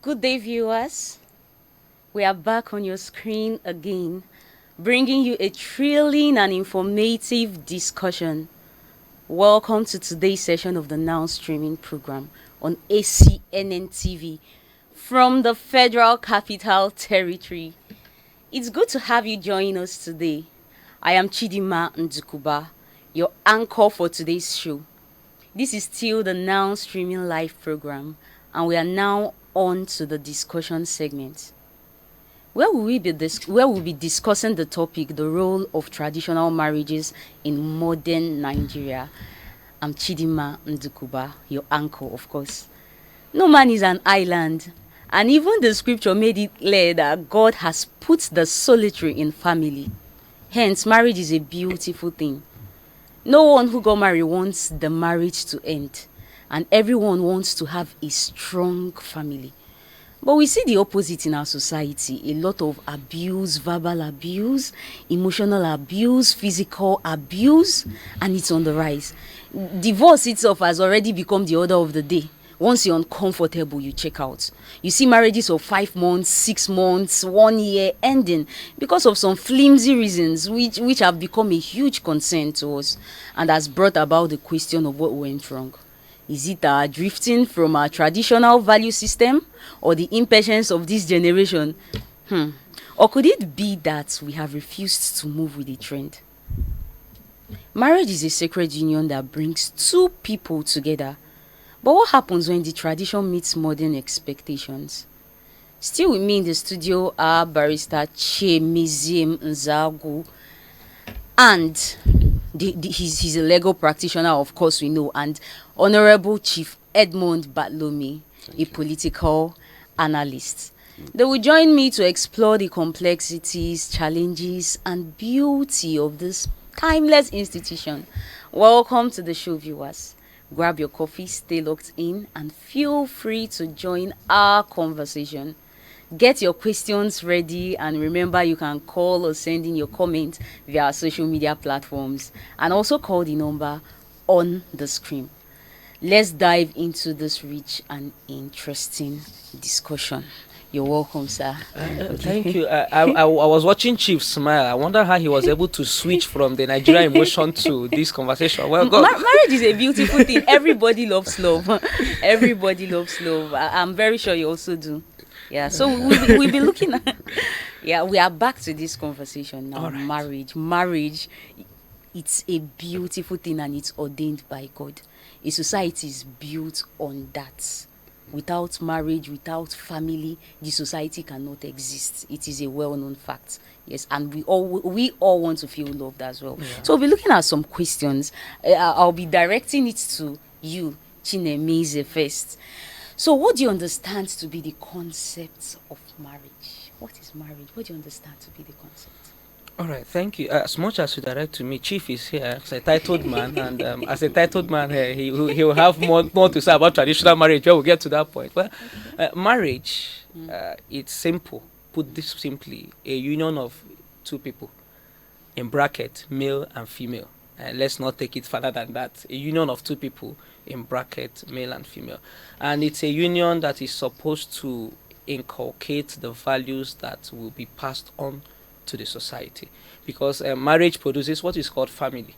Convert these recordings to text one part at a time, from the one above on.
Good day, viewers. We are back on your screen again, bringing you a thrilling and informative discussion. Welcome to today's session of the Now Streaming program on ACNNTV from the Federal Capital Territory. It's good to have you join us today. I am Chidima Ndukuba, your anchor for today's show. This is still the Now Streaming Live program, and we are now on to the discussion segment, where we'll be discussing the topic, the role of traditional marriages in modern Nigeria. I'm Chidima Ndukuba, your anchor, of course. No man is an island, and even the scripture made it clear that God has put the solitary in family. Hence, marriage is a beautiful thing. No one who got married wants the marriage to end, and everyone wants to have a strong family. But we see the opposite in our society. A lot of abuse, verbal abuse, emotional abuse, physical abuse, and it's on the rise. Divorce itself has already become the order of the day. Once you're uncomfortable, you check out. You see marriages of 5 months, 6 months, 1 year ending because of some flimsy reasons which have become a huge concern to us and has brought about the question of what went wrong. Is it our drifting from our traditional value system or the impatience of this generation? Or could it be that we have refused to move with the trend? Marriage is a sacred union that brings two people together. But what happens when the tradition meets modern expectations? Still with me in the studio are barrister Chemizim Nzagu, and he's a legal practitioner, of course we know, and Honorable Chief Edmund Batlomi, a political analyst. They will join me to explore the complexities, challenges, and beauty of this timeless institution. Welcome to the show, viewers. Grab your coffee, stay locked in, and feel free to join our conversation. Get your questions ready, and remember you can call or send in your comments via our social media platforms, and also call the number on the screen. Let's dive into this rich and interesting discussion. You're welcome, sir. Thank you. I was watching Chief smile. I wonder how he was able to switch from the Nigerian emotion to this conversation. Well, marriage is a beautiful thing. Everybody loves love. Everybody loves love. I'm very sure you also do. Yeah, so we'll be looking at... Yeah, we are back to this conversation now. Right. Marriage, it's a beautiful thing and it's ordained by God. A society is built on that. Without marriage, without family, the society cannot exist. It is a well-known fact. Yes, and we all want to feel loved as well. Yeah. So we'll be looking at some questions. I'll be directing it to you, Chinemeze, first. So what do you understand to be the concept of marriage? What is marriage? What do you understand to be the concept? All right, thank you. As much as you direct to me, Chief is here as a titled man, and as a titled man, he will have more to say about traditional marriage. We'll get to that point. Well, marriage, it's simple. Put this simply, a union of two people, in bracket, male and female. Let's not take it further than that. A union of two people, in bracket, male and female. And it's a union that is supposed to inculcate the values that will be passed on to the society, because marriage produces what is called family.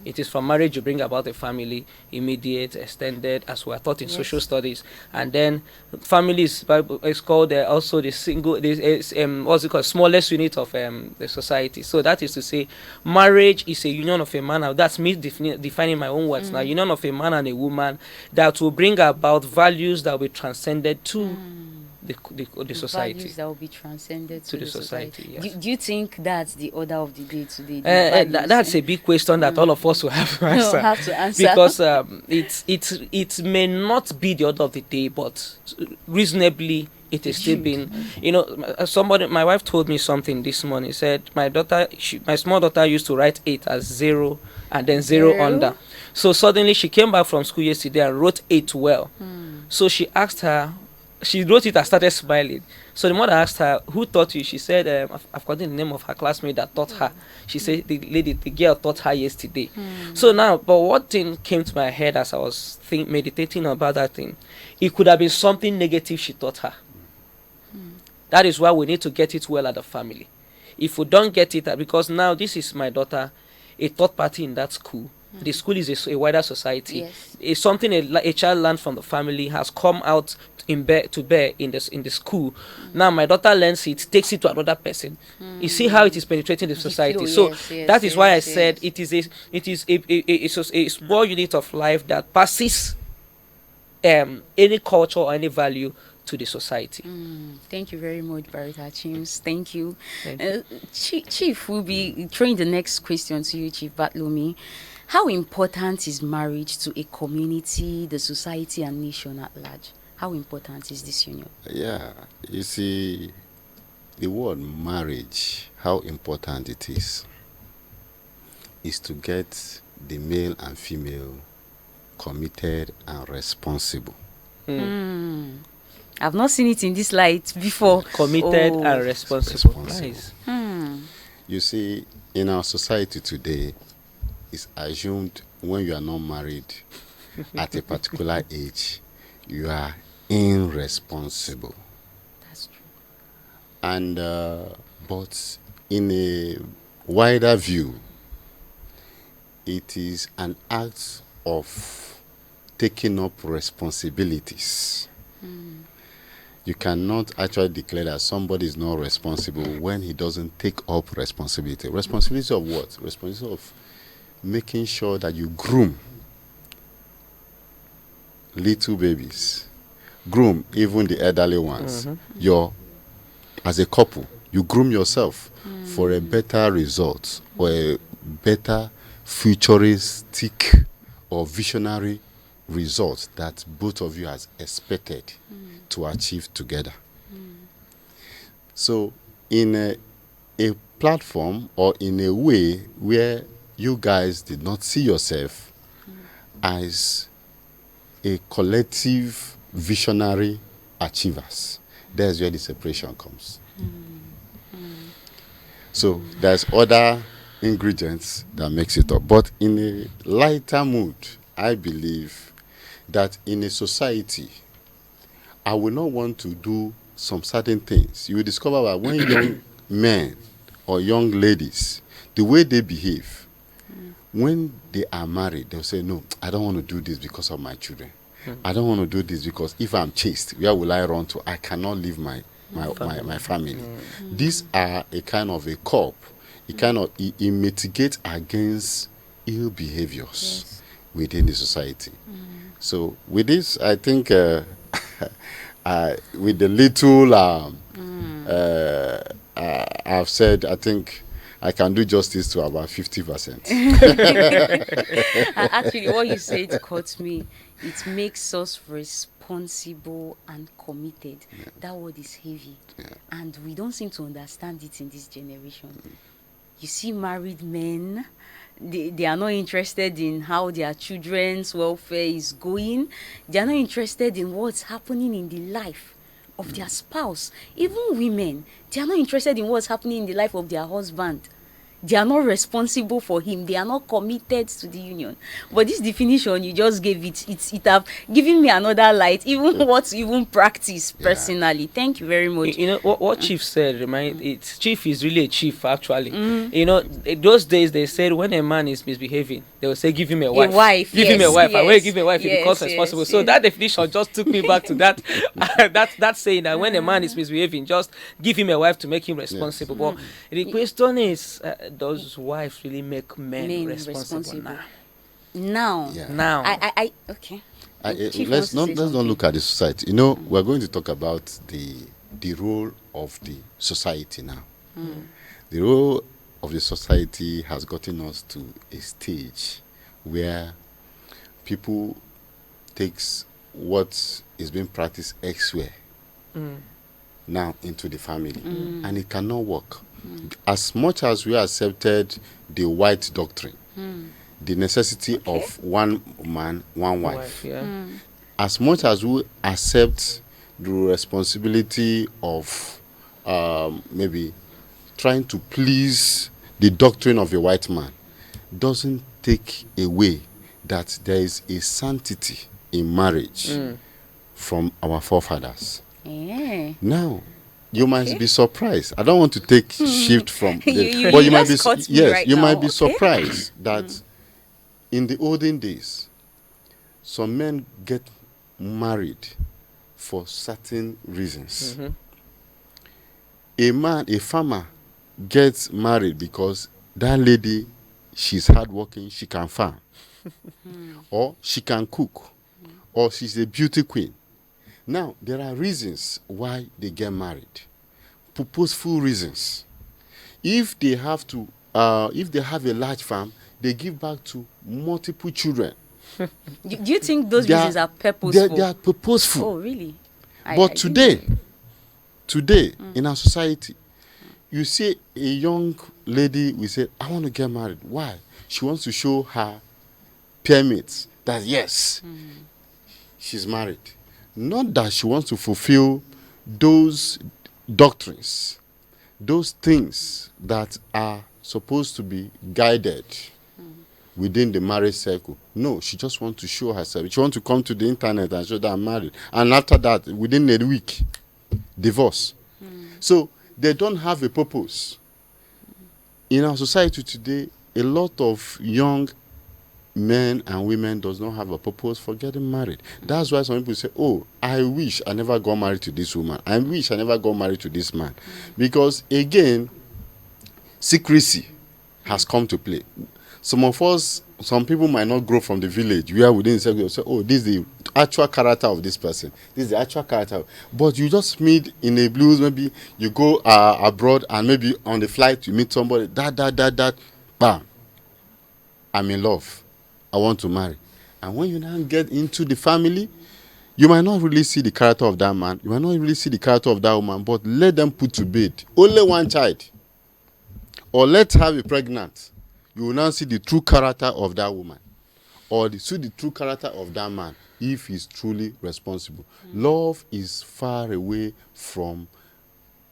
It is from marriage you bring about a family, immediate, extended, as we are taught in social studies, and then family is called also the single, what's it called, smallest unit of the society. So that is to say, marriage is a union of a man. That's me defining my own words now. Union of a man and a woman that will bring about values that will be transcended to the society. Values that will be transcended to the society. Yes. Do you think that's the order of the day today? That's a big question that all of us will have to answer. Because it may not be the order of the day, but reasonably it is still been. You know, my wife told me something this morning. Said my small daughter used to write 8 as 0 and then 0 under. So suddenly she came back from school yesterday and wrote 8 well. So she asked her. She wrote it and started smiling. So the mother asked her, "Who taught you?" She said, "I've forgotten the name of her classmate that taught her." She said, "The girl taught her yesterday." So now, but what thing came to my head as I was meditating about that thing? It could have been something negative she taught her. That is why we need to get it well at the family. If we don't get it, because now this is my daughter, a third party in that school. The school is a wider society. Yes. It's something a child learned from the family has come out to bear in the school. Now my daughter learns it, takes it to another person. You see how it is penetrating the society. So that is why I said it is a small unit of life that passes any culture or any value to the society. Thank you very much, Barita Chims. Thank you. Thank you. Chief, we'll be throwing the next question to you, Chief Batlomi. How important is marriage to a community, the society, and nation at large? How important is this union? Yeah, you see, the word marriage, how important it is to get the male and female committed and responsible. I've not seen it in this light before. Committed and responsible. Nice. You see, in our society today, it's assumed when you are not married at a particular age, you are irresponsible. That's true. And but in a wider view, it is an act of taking up responsibilities. You cannot actually declare that somebody is not responsible when he doesn't take up responsibility. Responsibility of what? Responsibility of making sure that you groom little babies, groom even the elderly ones. As a couple, you groom yourself for a better result or a better futuristic or visionary result that both of you has expected to achieve together. So in a platform or in a way where you guys did not see yourself as a collective visionary achievers, there's where the separation comes. So there's other ingredients that makes it up. But in a lighter mood, I believe that in a society, I will not want to do some certain things. You will discover that when young men or young ladies, the way they behave, when they are married, they'll say, no, I don't want to do this because of my children. I don't want to do this because if I'm chased, where will I run to? I cannot leave my family. These are a kind of a curb. It mitigates against ill behaviors within the society. So with this, I think with the little I've said, I think I can do justice to about 50%. Actually, what you said caught me. It makes us responsible and committed. That word is heavy. And we don't seem to understand it in this generation. You see married men, they are not interested in how their children's welfare is going. They are not interested in what's happening in the life of their spouse. Even women, they are not interested in what's happening in the life of their husband. They are not responsible for him. They are not committed to the union. But this definition you just gave it have given me another light, even what to even practice personally. Thank you very much. You know what Chief said. Chief is really a chief actually. You know, those days they said when a man is misbehaving, they will say give him a wife. Give him a wife. I will give him a wife. He becomes responsible. So that definition just took me back to that that saying that when a man is misbehaving, just give him a wife to make him responsible. But the question is, does wives really make men responsible now? Now. I okay. Let's not look at the society. You know, we're going to talk about the role of the society now. The role of the society has gotten us to a stage where people takes what is being practiced elsewhere now into the family, and it cannot work. As much as we accepted the white doctrine, the necessity of one man, one wife, as much as we accept the responsibility of maybe trying to please the doctrine of a white man, doesn't take away that there is a sanctity in marriage from our forefathers. Now, You might be surprised. I don't want to take shift from You but you might just be caught me right you now, might be okay? surprised that in the olden days, some men get married for certain reasons. A farmer gets married because that lady, she's hardworking, she can farm, or she can cook, or she's a beauty queen. Now, there are reasons why they get married, purposeful reasons. If they have a large farm, they give back to multiple children. Do you think those They reasons are purposeful? They are purposeful. Oh, really? But today, in our society, you see a young lady will say, I want to get married. Why? She wants to show her peer mates that yes, she's married. Not that she wants to fulfill those doctrines, those things that are supposed to be guided within the marriage circle. No, she just wants to show herself. She wants to come to the internet and show that I'm married. And after that, within a week, divorce. So they don't have a purpose. In our society today, a lot of young men and women does not have a purpose for getting married. That's why some people say, oh, I wish I never got married to this woman. I wish I never got married to this man. Because again, secrecy has come to play. Some people might not grow from the village. We are within the circle. Say, oh, this is the actual character of this person. This is the actual character. But you just meet in a blues, maybe you go abroad and maybe on the flight you meet somebody, bam, I'm in love. I want to marry. And when you now get into the family, you might not really see the character of that man. You might not really see the character of that woman, but let them put to bed only one child. Or let her be pregnant. You will now see the true character of that woman. Or see the true character of that man if he's truly responsible. Love is far away from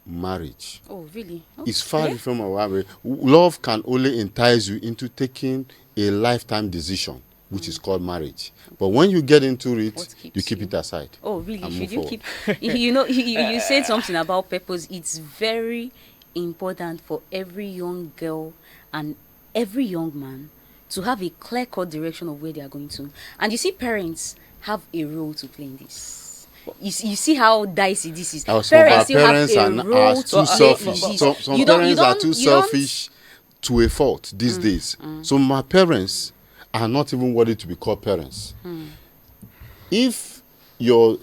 marriage. Oh, really? Okay. It's far away from marriage. Love can only entice you into taking a lifetime decision, which is called marriage. But when you get into it, you keep it aside. Oh, really? Should you keep? You said something about purpose. It's very important for every young girl and every young man to have a clear-cut direction of where they are going to. And you see, parents have a role to play in this. You see how dicey this is. Some parents are too selfish. Some parents are too selfish to a fault these days. So my parents are not even worthy to be called parents. If your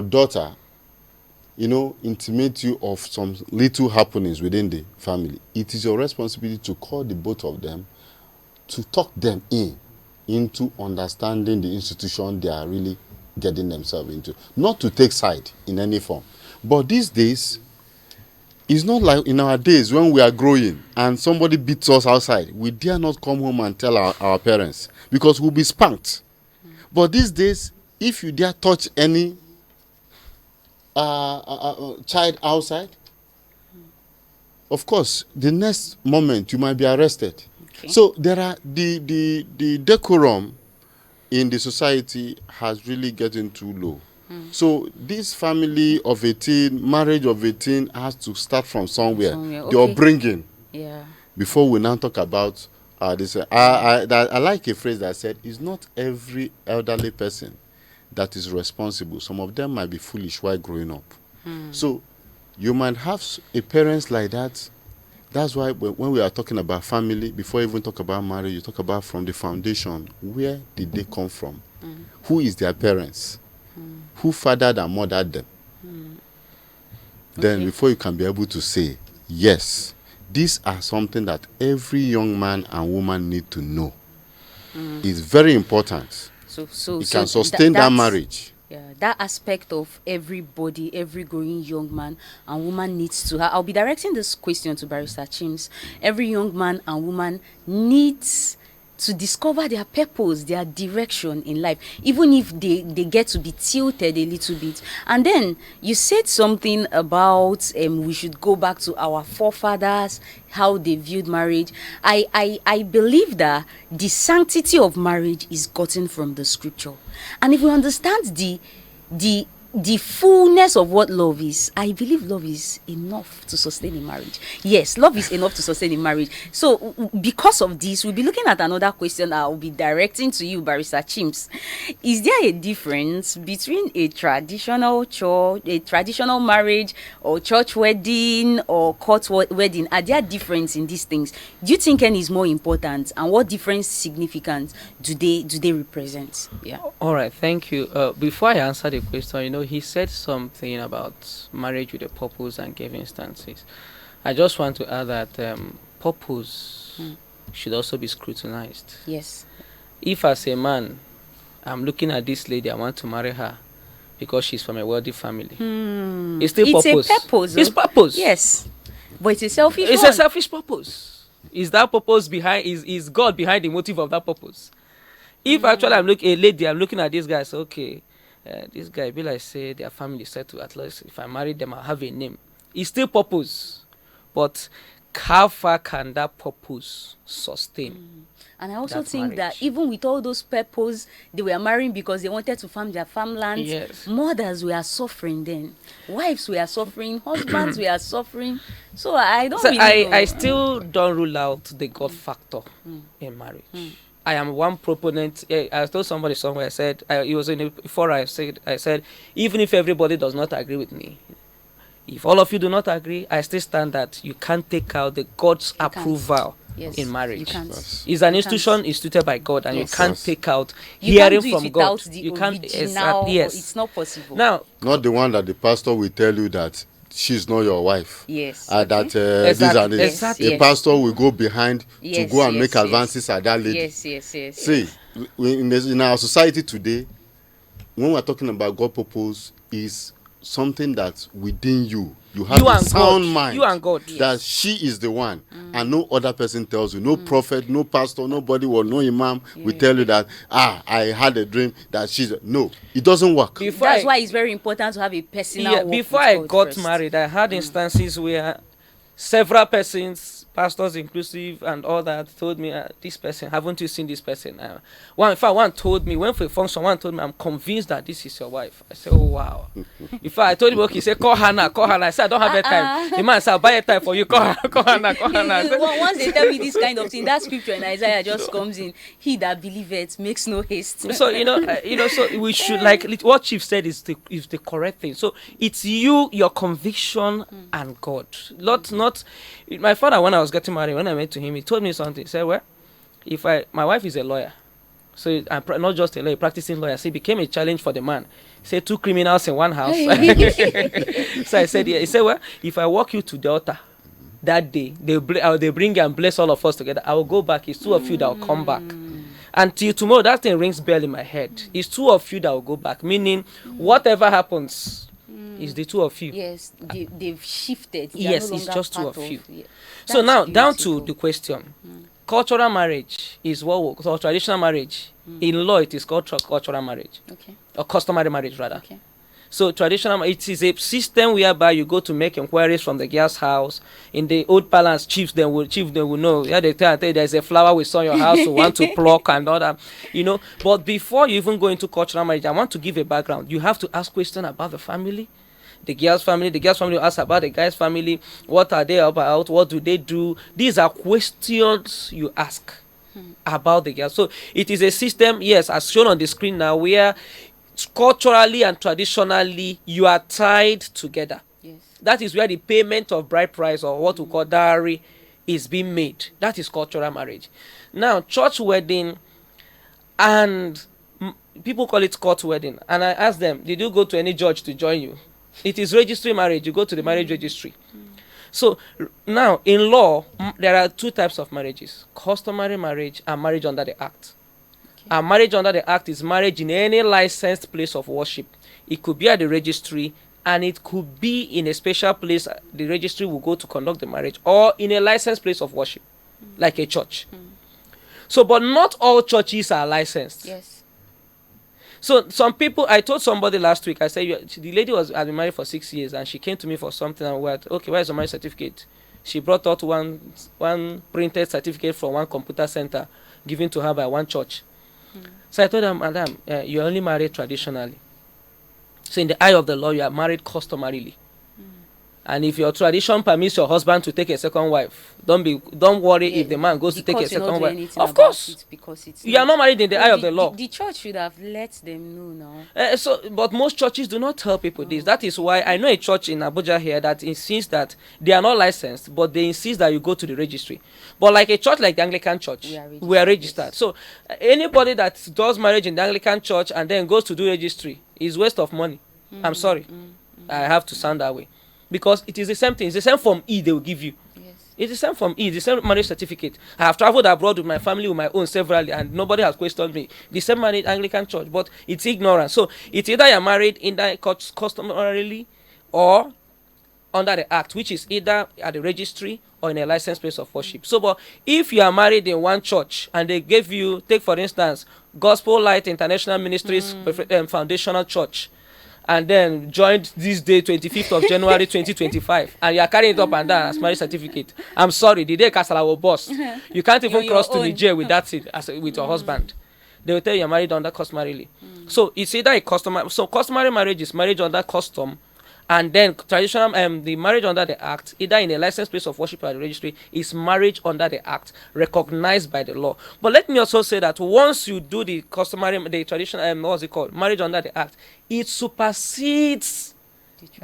daughter, intimate you of some little happenings within the family, it is your responsibility to call the both of them, to talk them into understanding the institution they are really getting themselves into. Not to take side in any form. But these days, it's not like in our days when we are growing and somebody beats us outside. We dare not come home and tell our parents because we'll be spanked. But these days, if you dare touch any child outside, of course, the next moment you might be arrested. Okay. So there are the decorum in the society has really gotten too low. So this family of 18, marriage of 18 has to start from somewhere. Okay. They are bringing. Yeah. Before we now talk about this, I like a phrase that said, "It's not every elderly person that is responsible. Some of them might be foolish while growing up." So you might have a parents like that. That's why when we are talking about family, before you even talk about marriage, you talk about from the foundation. Where did they come from? Who is their parents? Who fathered and mothered them? Then before you can be able to say, yes, these are something that every young man and woman need to know. It's very important. So it can sustain that marriage. Yeah, that aspect of everybody, every growing young man and woman needs to have. I'll be directing this question to Barrister Chims. Every young man and woman needs to discover their purpose, their direction in life, even if they get to be tilted a little bit. And then you said something about we should go back to our forefathers, how they viewed marriage. I believe that the sanctity of marriage is gotten from the scripture. And if we understand the the fullness of what love is, I believe love is enough to sustain a marriage. Yes, love is enough to sustain a marriage. So because of this, we'll be looking at another question I'll be directing to you, Barrister Chimps. Is there a difference between a traditional marriage, or church wedding, or court wedding? Are there difference in these things? Do you think any is more important, and what different significance do they represent? Yeah. All right, thank you. Before I answer the question, he said something about marriage with a purpose and gave instances. I just want to add that purpose should also be scrutinized. Yes. If as a man, I'm looking at this lady, I want to marry her because she's from a wealthy family. It's still purpose. It's a purpose. It's purpose. Yes. But it's a selfish It's one. a selfish purpose. Is that purpose behind, is God behind the motive of that purpose? If actually I'm looking at this guy, I say, okay, this guy be like, say their family said to, at least if I marry them, I'll have a name. It's still purpose, but how far can that purpose sustain? And I also that think that marriage? even with all those purpose, they were marrying because they wanted to farm their farmlands. Yes. Mothers were suffering then. Wives were suffering. Husbands were suffering. So I don't So really know. I still don't rule out the God factor in marriage. I am one proponent. I told somebody somewhere. I said it was before I said even if everybody does not agree with me, if all of you do not agree, I still stand that you can't take out the God's approval Yes, in marriage. you can't. Yes. It's an You institution can't. instituted by God, and Yes. you can't Yes. take out You hearing can't do from it God. without the You can't. original. Yes. It's not possible. Now, Not the one that the pastor will tell you that she's not your wife. Yes. That Exactly. these and this. Exactly. A pastor will go behind Yes, to go and yes, make yes. advances at that lady. Yes. See, in our society today, when we're talking about God purpose, is something that's within you. You have You a and sound God. mind. You and God. That she is the one, and no other person tells you. No prophet, no pastor, nobody or no imam will tell you that. I had a dream that she's. No, it doesn't work. That's why it's very important to have a personal walk before with I God got first. married, I had instances where several persons, pastors inclusive and all that, told me, this person, haven't you seen this person? One told me, went for a function, one told me, I'm convinced that this is your wife. I said, oh wow. In fact, I told him, okay, he said, call her now. I said, I don't have a time. The man said, I'll buy a time for you. Call her now. I said, Once they tell me this kind of thing, that scripture in Isaiah just comes in. He that believeth makes no haste. so so we should, like what Chief said is the correct thing. So it's you, your conviction, and God. Not my father. When I was getting married, when I went to him, he told me something. He said, well, my wife is a lawyer, so I'm not just a lawyer, practicing lawyer. So it became a challenge for the man. He said, 2 criminals in one house. So I said, yeah. He said, well, if I walk you to the altar that day, they bring and bless all of us together. I will go back. It's 2 of you that will come back. Until tomorrow, that thing rings bell in my head. It's 2 of you that will go back. Meaning, whatever happens, is the 2 of you. Yes, they've shifted. They Yes, are no it's longer just 2 part of you. yeah. So That's now, down to beautiful. the question. Cultural marriage is what we call traditional marriage. In law, it is called cultural marriage. Okay. Or customary marriage, rather. Okay. So traditional, it is a system whereby you go to make inquiries from the girl's house. In the old balance, chiefs they will know. Yeah, they tell you there's a flower we saw in your house, we want to pluck and all that. But before you even go into cultural marriage, I want to give a background. You have to ask questions about the family. The girl's family will ask about the guy's family. What are they about? What do they do? These are questions you ask about the girl. So it is a system, yes, as shown on the screen now, where culturally and traditionally you are tied together. Yes. That is where the payment of bride price, or what we call dowry, is being made. That is cultural marriage. Now, church wedding, and people call it court wedding. And I ask them, did you go to any judge to join you? It is registry marriage. You go to the marriage registry. So now, in law, there are 2 types of marriages: customary marriage and marriage under the Act. And marriage under the Act is marriage in any licensed place of worship. It could be at the registry, and it could be in a special place the registry will go to conduct the marriage, or in a licensed place of worship, like a church. So, but not all churches are licensed. Yes. So some people, I told somebody last week, I said, the lady had been married for 6 years, and she came to me for something, and we're okay, where's the marriage certificate? She brought out one printed certificate from one computer center given to her by one church. So I told her, madam, you're only married traditionally. So in the eye of the law, you are married customarily. And if your tradition permits your husband to take a second wife, don't worry if the man goes to take a second wife. Of course, because you are not married in the eye of the law. The church should have let them know now. But most churches do not tell people this. That is why I know a church in Abuja here that insists that they are not licensed, but they insist that you go to the registry. But like a church like the Anglican Church, we are registered. Yes. So anybody that does marriage in the Anglican Church and then goes to do registry is waste of money. I'm sorry. I have to sound that way. Because it is the same thing. It's the same Form E they will give you. Yes. It's the same Form E, the same marriage certificate. I have traveled abroad with my family, with my own severally, and nobody has questioned me. The same married Anglican Church, but it's ignorance. So it's either you're married in the customarily or under the Act, which is either at the registry or in a licensed place of worship. So, but if you are married in one church and they gave you, take for instance, Gospel Light International Ministries Foundational Church, and then joined this day 25th of January 2025 and you are carrying it up and down as marriage certificate, I'm sorry, the day Kasala will bust. You can't even cross to Niger with that with your husband. They will tell you you're married under customarily. So it's either a customary marriage is marriage under custom, and then traditional the marriage under the Act, either in a licensed place of worship or the registry, is marriage under the Act, recognized by the law. But let me also say that once you do the customary, the traditional, what's it called, marriage under the Act, it supersedes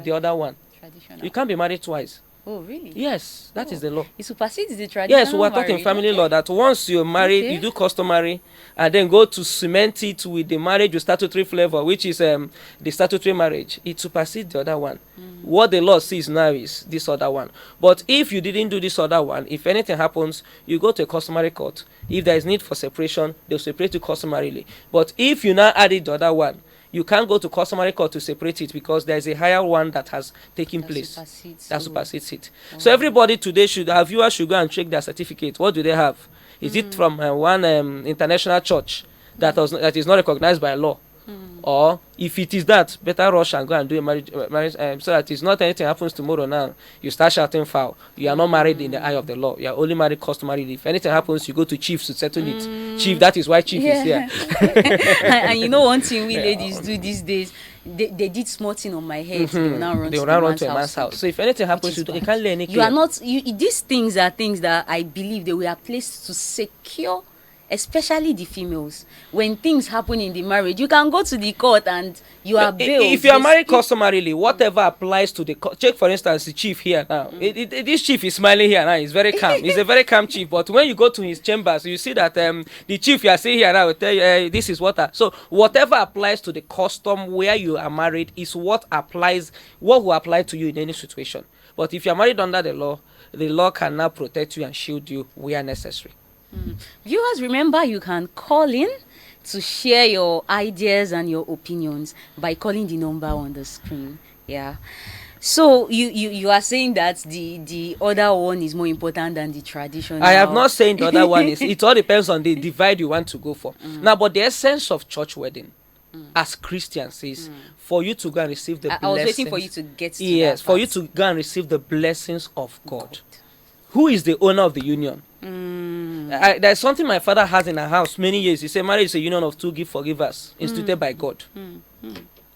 the other one. Traditional. You can't be married twice. Oh, really? Yes, that is the law. It supersedes the traditional. Yes, we're talking family law that once you're married, you do customary, and then go to cement it with the marriage with statutory flavor, which is the statutory marriage. It supersedes the other one. What the law sees now is this other one. But if you didn't do this other one, if anything happens, you go to a customary court. If there is need for separation, they'll separate you customarily. But if you now added the other one, you can't go to customary court to separate it because there is a higher one that has taken place. That supersedes it. Oh. So everybody today viewers should go and check their certificate. What do they have? Is it from one international church that is not recognized by law? Or if it is that, better rush and go and do a marriage so that it's not anything happens tomorrow now. You start shouting foul. You are not married in the eye of the law. You are only married customarily. If anything happens, you go to chief to settle it. Chief, that is why chief is here. and you know one thing we ladies do these days, they did small thing on my head. They will now run to a man's house. So if anything happens, you can't lay any care. You are not. These things are things that I believe they were placed to secure, especially the females. When things happen in the marriage, you can go to the court and you are bailed. If you are married customarily, whatever applies to the check, for instance, the chief here now. This chief is smiling here now. He's very calm. He's a very calm chief. But when you go to his chambers, you see that the chief you are seeing here now will tell you this is what. So whatever applies to the custom where you are married is what will apply to you in any situation. But if you are married under the law can now protect you and shield you where necessary. Viewers, remember you can call in to share your ideas and your opinions by calling the number on the screen. Yeah. So you are saying that the other one is more important than the traditional. I have not saying the other one is. It all depends on the divide you want to go for. Now, but the essence of church wedding, as Christians, is for you to go and receive the blessings. I was waiting for you to get to yes, that for you to go and receive the blessings of God. Who is the owner of the union? There's something my father has in our house many years. He said marriage is a union of two good forgivers instituted by God.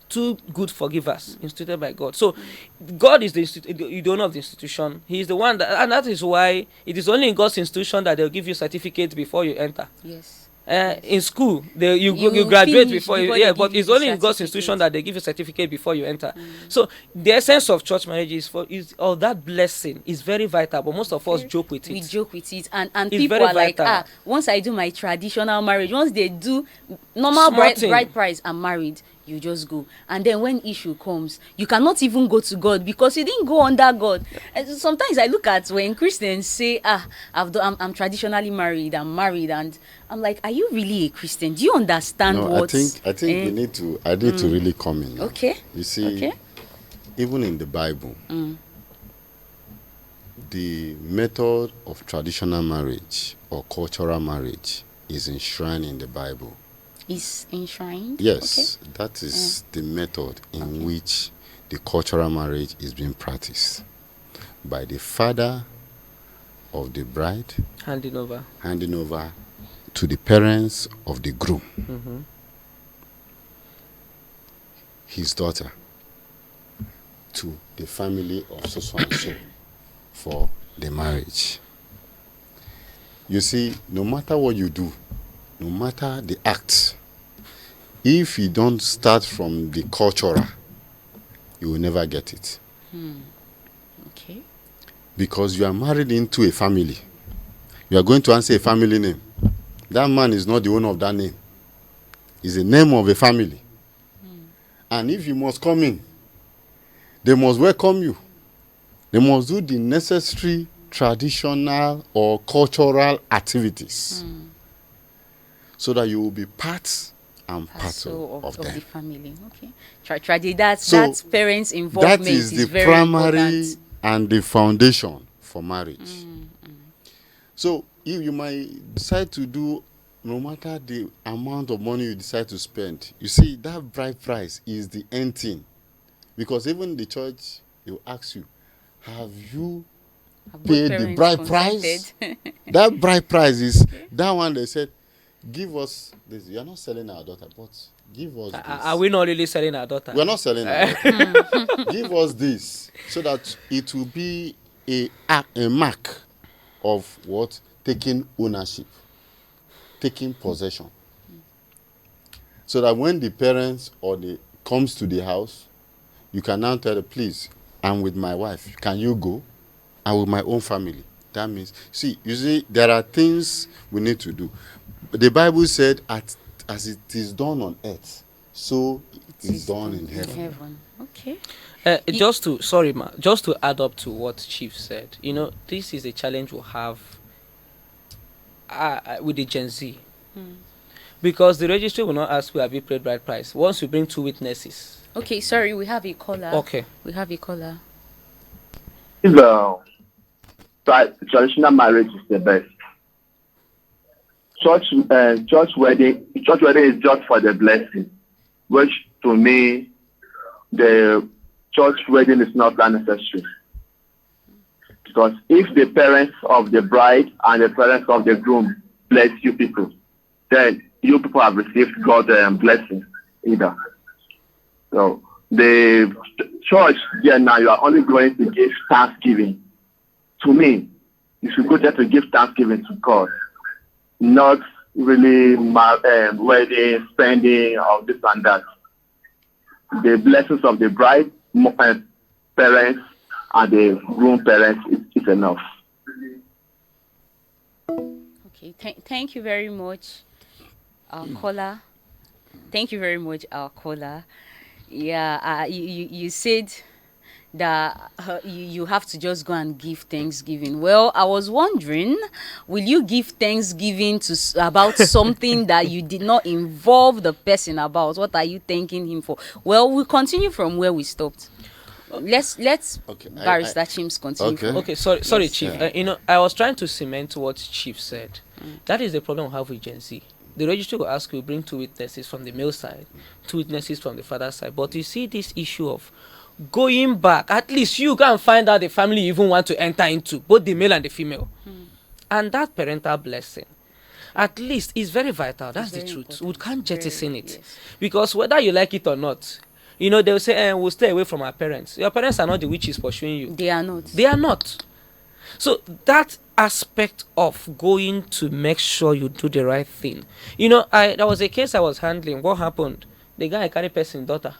Two good forgivers instituted by God. So God is the owner of the institution. He is the one and that is why it is only in God's institution that they'll give you certificate before you enter. Yes. In school, you graduate before you, but it's only in God's institution that they give you a certificate before you enter. So the essence of church marriage is that blessing is very vital, but most of us joke with it. We joke with it, and people are like, once I do my traditional marriage, once they do normal bride price, I'm married. You just go, and then when issue comes, you cannot even go to God because you didn't go under God. And sometimes I look at when Christians say, I'm traditionally married, I'm married, and I'm like, are you really a Christian? Do you understand what? I think we need to. I need to really come in. Okay. You see, even in the Bible, the method of traditional marriage or cultural marriage is enshrined in the Bible. Is enshrined? Yes, that is the method in which the cultural marriage is being practiced by the father of the bride, handing over to the parents of the groom. his daughter to the family of so and so for the marriage. You see, no matter what you do, no matter the act, if you don't start from the cultural, you will never get it. Okay. Because you are married into a family. You are going to answer a family name. That man is not the owner of that name. It's the name of a family. And if you must come in, they must welcome you. They must do the necessary traditional or cultural activities so that you will be part and parcel of them. The family. Okay. That's parents' involvement. That is the very primary important. and the foundation for marriage. So you might decide to do, no matter the amount of money you decide to spend, you see, that bride price is the end thing. Because even the church, they will ask you, have you paid the bride price? That bride price is that one they said, give us this. You are not selling our daughter, but give us this. Are we not really selling our daughter? We are not selling our daughter. Give us this so that it will be a mark of what? Taking ownership, taking possession. So that when the parents or the comes to the house, you can now tell them, please, I'm with my wife. Can you go? I'm with my own family. That means, see, you see, there are things we need to do. The Bible said, as it is done on earth, so it is done in heaven. Okay. Just to add up to what Chief said, this is a challenge we'll have with the Gen Z. Because the registry will not ask you have you paid bride price. Once you bring 2 witnesses. Okay, sorry, we have a caller. Okay. We have a caller. Traditional marriage is the best. Church wedding is just for the blessing, which to me, the church wedding is not that necessary. Because if the parents of the bride and the parents of the groom bless you people, then you people have received God's blessing either. So the church, now you are only going to give thanksgiving. To me, you should go there to give thanksgiving to God, not really wedding, spending, or this and that. The blessings of the bride, parents, and the groom parents is enough. Okay, thank you very much, our caller. Thank you very much, our caller. Yeah, you said that you have to just go and give thanksgiving. Well, I was wondering, will you give thanksgiving about something that you did not involve the person about? What are you thanking him for? Well, we'll continue from where we stopped. Let's Barrister Chims continue. Okay. Sorry, Yes. Chief. I was trying to cement what Chief said. That is the problem we have with Gen Z. The registry will ask you bring 2 witnesses from the male side, 2 witnesses from the father side. But you see this issue of going back, at least you can find out the family you even want to enter into, both the male and the female. And that parental blessing, at least, is very vital. That's the truth. We can't jettison it. Yes. Because whether you like it or not, they'll say, we'll stay away from our parents. Your parents are not the witches pursuing you. They are not. They are not. So that aspect of going to make sure you do the right thing. There was a case I was handling. What happened? The guy carried person's daughter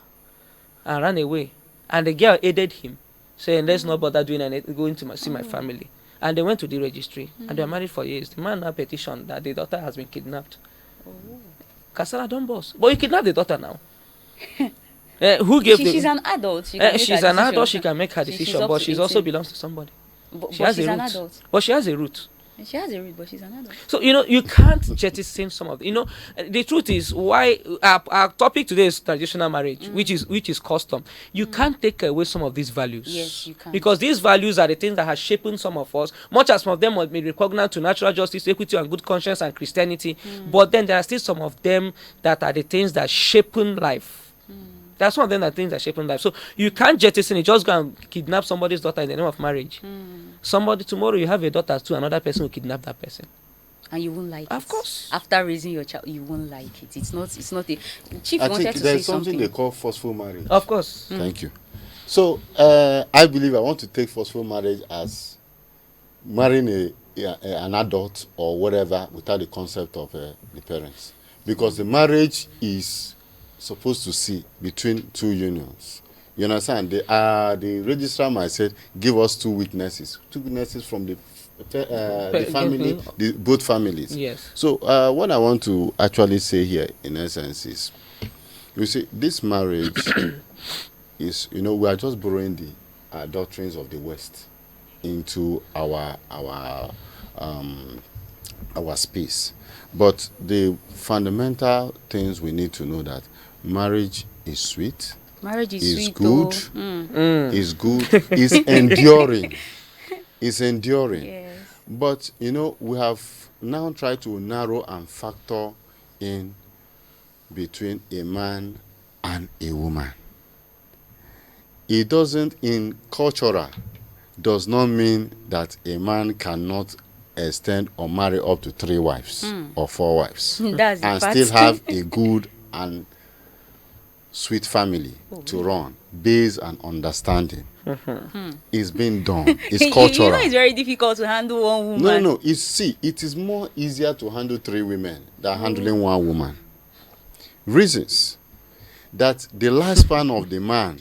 and ran away. And the girl aided him, saying, let's not bother doing anything, going to see my family. And they went to the registry, and they were married for years. The man now petitioned that the daughter has been kidnapped. Kasala don't boss. But you kidnapped the daughter now. Who gave She's an adult. She's an adult. She can make her decision, but she also belongs to somebody. But She has she's a an root. adult. But she has a root. She has a root, but she's an adult. So, you can't jettison some of the, the truth is why our topic today is traditional marriage, which is custom. You can't take away some of these values. Yes, you can. Because these values are the things that have shaped some of us, much as some of them might be repugnant to natural justice, equity, and good conscience and Christianity. But then there are still some of them that are the things that shape life. That's one of them that things that shape life. So you can't jettison it, just go and kidnap somebody's daughter in the name of marriage. Somebody tomorrow you have a daughter too, another person will kidnap that person. and you won't like it. Of course. After raising your child, you won't like it. It's not a Chief I wanted think to say there's something. something they call forceful marriage. Of course. Thank you. So I believe I want to take forceful marriage as marrying an adult or whatever without the concept of the parents, because the marriage is supposed to see between two unions. You understand? The registrar might say, give us two witnesses from the family, both families. Yes. So what I want to actually say here, in essence, is, you see, this marriage is, we are just borrowing the doctrines of the West into our space. But the fundamental things we need to know, that marriage is sweet. Marriage is sweet, good. Is good. Is enduring. Is enduring. Yes. But we have now tried to narrow and factor in between a man and a woman. It doesn't, in cultural, does not mean that a man cannot extend or marry up to 3 wives or 4 wives That's the and part. still have a good and sweet family to run based on understanding. It's been done. It's cultural. It's very difficult to handle one woman. No. It is more easier to handle 3 women than handling 1 woman. Reasons that the lifespan of the man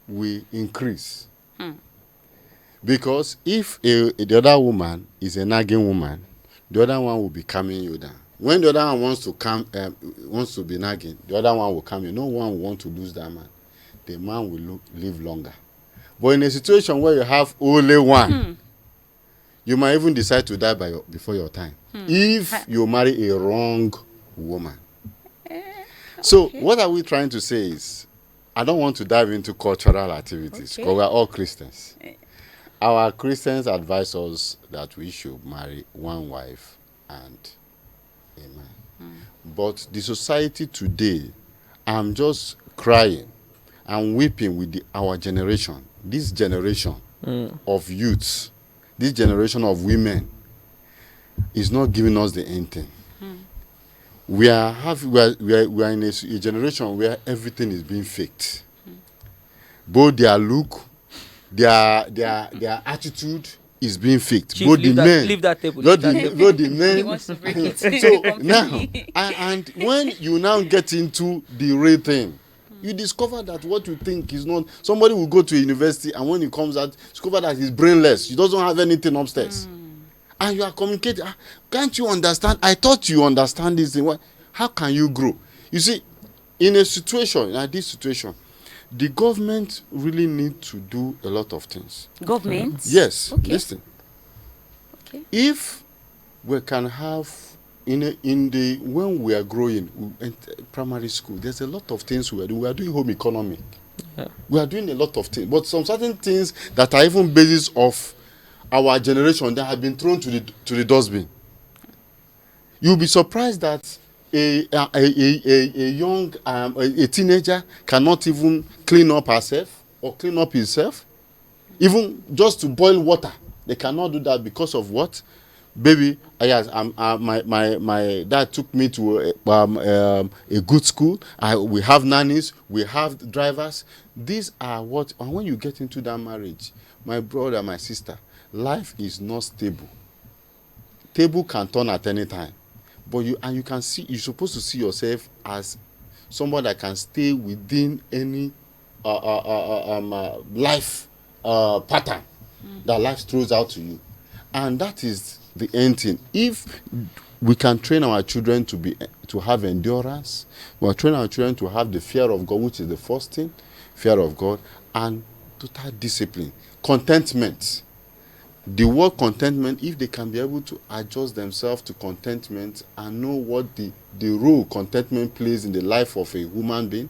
will increase. Because if the other woman is a nagging woman, the other one will be calming you down. When the other one wants to be nagging, the other one will calm you. No one will want to lose that man. The man will live longer. But in a situation where you have only one, you might even decide to die before your time if you marry a wrong woman. So what are we trying to say is, I don't want to dive into cultural activities because we're all Christians. Our Christians advise us that we should marry 1 wife and a man. But the society today, I'm just crying and weeping with our generation. This generation of youths, this generation of women is not giving us the anything. We are in a generation where everything is being faked. Both their look, their attitude is being faked. Chief, Both leave the that- men, leave that table, both leave that both the He men. wants to break it. So now, and when you now get into the real thing, you discover that what you think is not. Somebody will go to university, and when he comes out, discover that he's brainless. He doesn't have anything upstairs. And you are communicating. Can't you understand? I thought you understand this thing. How can you grow? You see, in a situation like this situation, the government really need to do a lot of things. Government? Yes, Okay. listen. Okay. If we can have when we are growing in primary school, there's a lot of things we are doing. We are doing home economic. Yeah. We are doing a lot of things, but some certain things that are even basis of our generation that have been thrown to the dustbin. You'll be surprised that a young a teenager cannot even clean up herself or clean up himself, even just to boil water. They cannot do that because of what? Baby, yes, my dad took me to a good school. We have nannies, we have drivers. These are what, and when you get into that marriage, my brother, my sister, life is not stable. Table can turn at any time, but you can see, you're supposed to see yourself as somebody that can stay within any life pattern that life throws out to you, and that is the end thing. If we can train our children to have endurance, we train our children to have the fear of God, which is the first thing, fear of God, and total discipline, contentment. The word contentment, if they can be able to adjust themselves to contentment and know what the role contentment plays in the life of a human being,